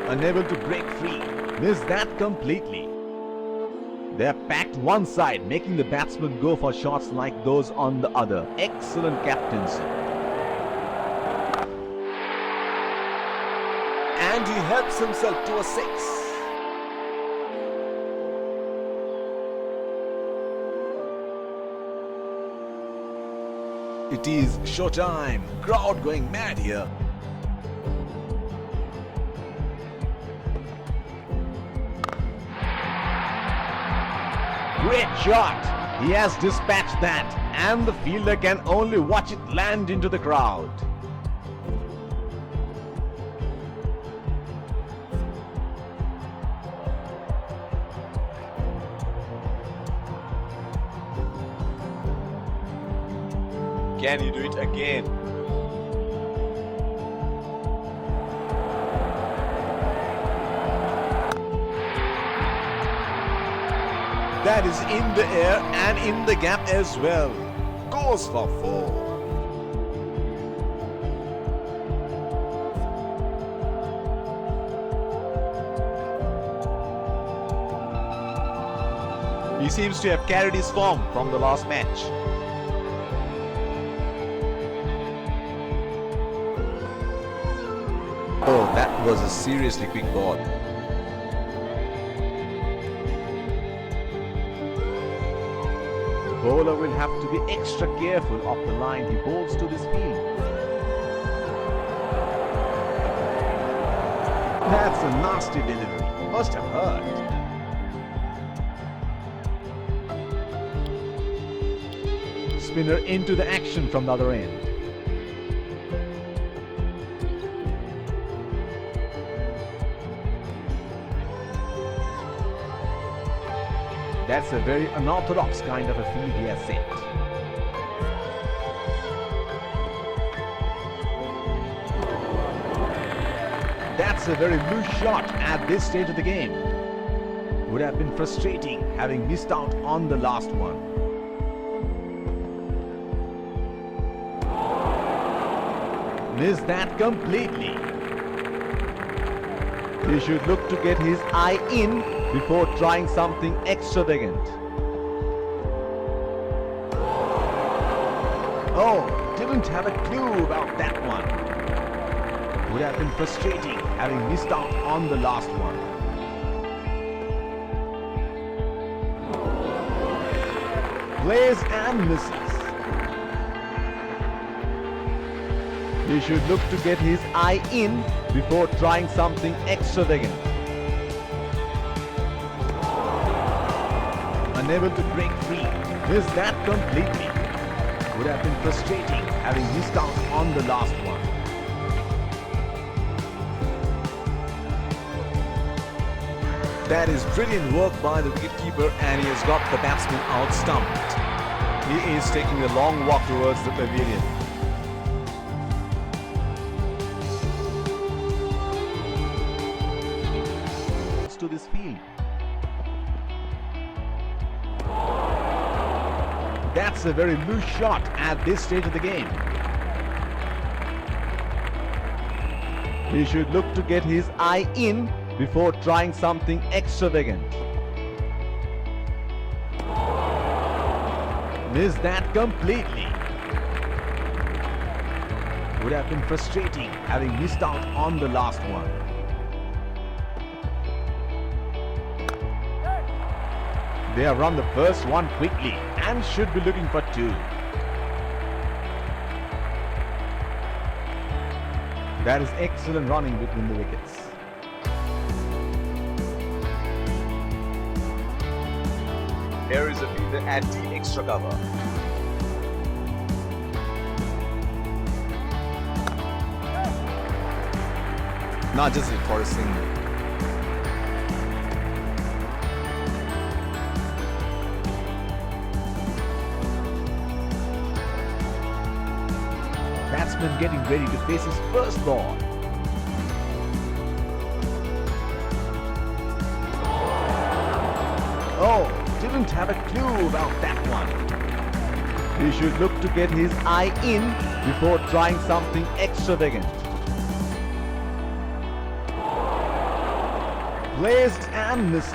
Unable to break free. Missed that completely. They're packed one side, making the batsman go for shots like those on the other. Excellent captaincy. And he helps himself to a 6. It is showtime. Crowd going mad here. Great shot. He has dispatched that, and the fielder can only watch it land into the crowd. Can he do it again? That is in the air and in the gap as well. Goes for 4. He seems to have carried his form from the last match. Oh, that was a seriously quick ball. The bowler will have to be extra careful of the line he bowls to this field. That's a nasty delivery. Must have hurt. Spinner into the action from the other end. That's a very unorthodox kind of a field he has set. That's a very loose shot at this stage of the game. Would have been frustrating having missed out on the last one. Missed that completely. He should look to get his eye in before trying something extravagant. Oh, didn't have a clue about that one. Would have been frustrating having missed out on the last one. Plays and misses. He should look to get his eye in before trying something extravagant. Unable to break free. Missed that completely. Would have been frustrating having missed out on the last one. That is brilliant work by the wicketkeeper, and he has got the batsman out stumped. He is taking a long walk towards the pavilion. To this field. That's a very loose shot at this stage of the game. He should look to get his eye in before trying something extravagant. Missed that completely. Would have been frustrating having missed out on the last one. They have run the first one quickly and should be looking for 2. That is excellent running between the wickets. Here is a fielder at the extra cover. Not just for a single. Batsman getting ready to face his first ball. Oh, didn't have a clue about that one. He should look to get his eye in before trying something extravagant. Placed and misses.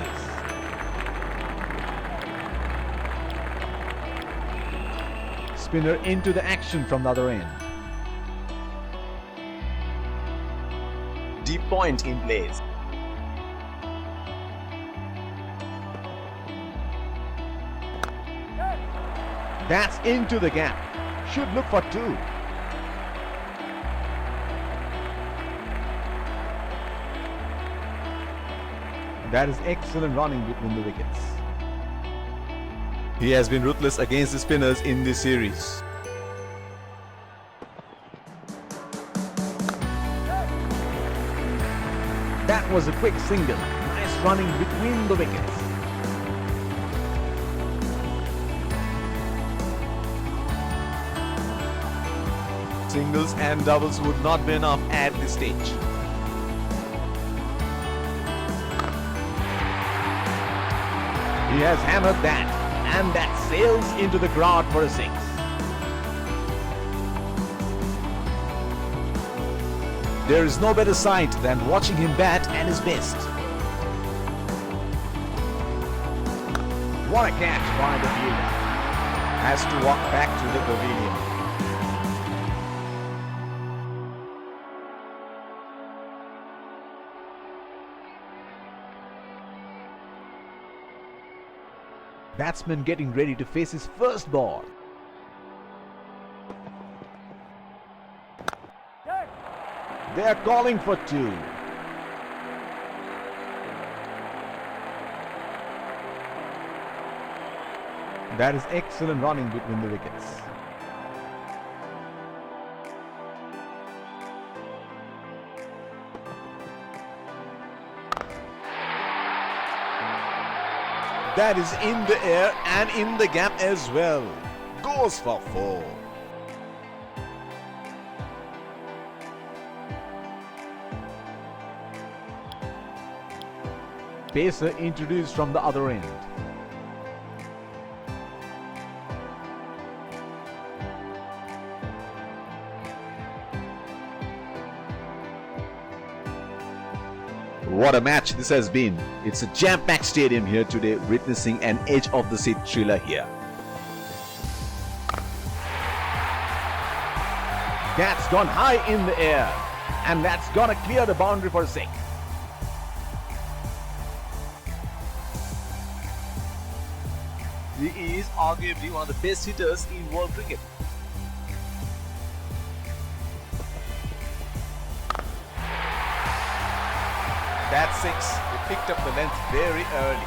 Spinner into the action from the other end. Deep point in place. That's into the gap. Should look for two. That is excellent running between the wickets. He has been ruthless against the spinners in this series. That was a quick single. Nice running between the wickets. Singles and doubles would not be enough at this stage. He has hammered that, and that sails into the crowd for a six. There is no better sight than watching him bat at his best. What a catch by the fielder. Has to walk back to the pavilion. Batsman getting ready to face his first ball. They are calling for two. That is excellent running between the wickets. That is in the air and in the gap as well. Goes for four. Pacer introduced from the other end. What a match this has been. It's a jam-packed stadium here today, witnessing an edge-of-the-seat thriller here. That's gone high in the air, and that's gonna clear the boundary for a six. He is arguably one of the best hitters in world cricket. That's six. He picked up the length very early.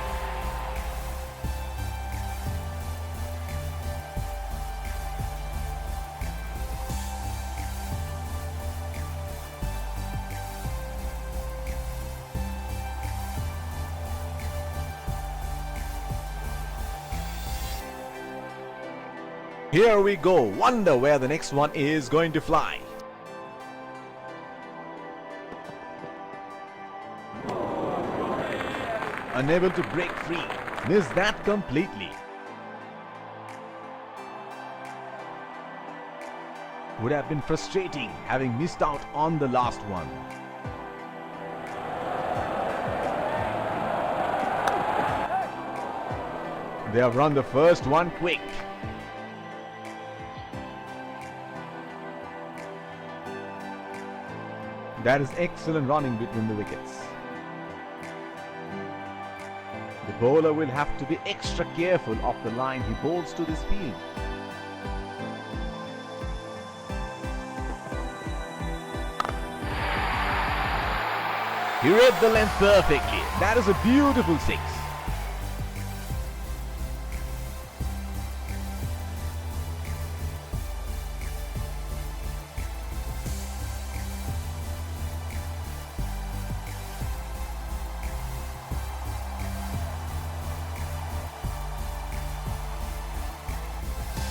Here we go. Wonder where the next one is going to fly. Unable to break free. Missed that completely. Would have been frustrating having missed out on the last one. They have run the first one quick. That is excellent running between the wickets. The bowler will have to be extra careful of the line he bowls to this field. He read the length perfectly. That is a beautiful six.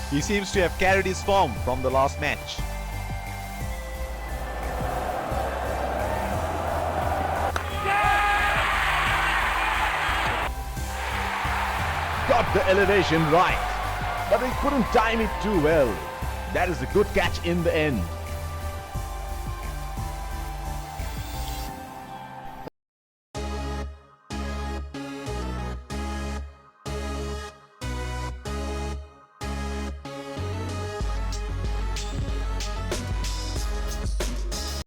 He seems to have carried his form from the last match. Got the elevation right. but he couldn't time it too well. That is a good catch in the end.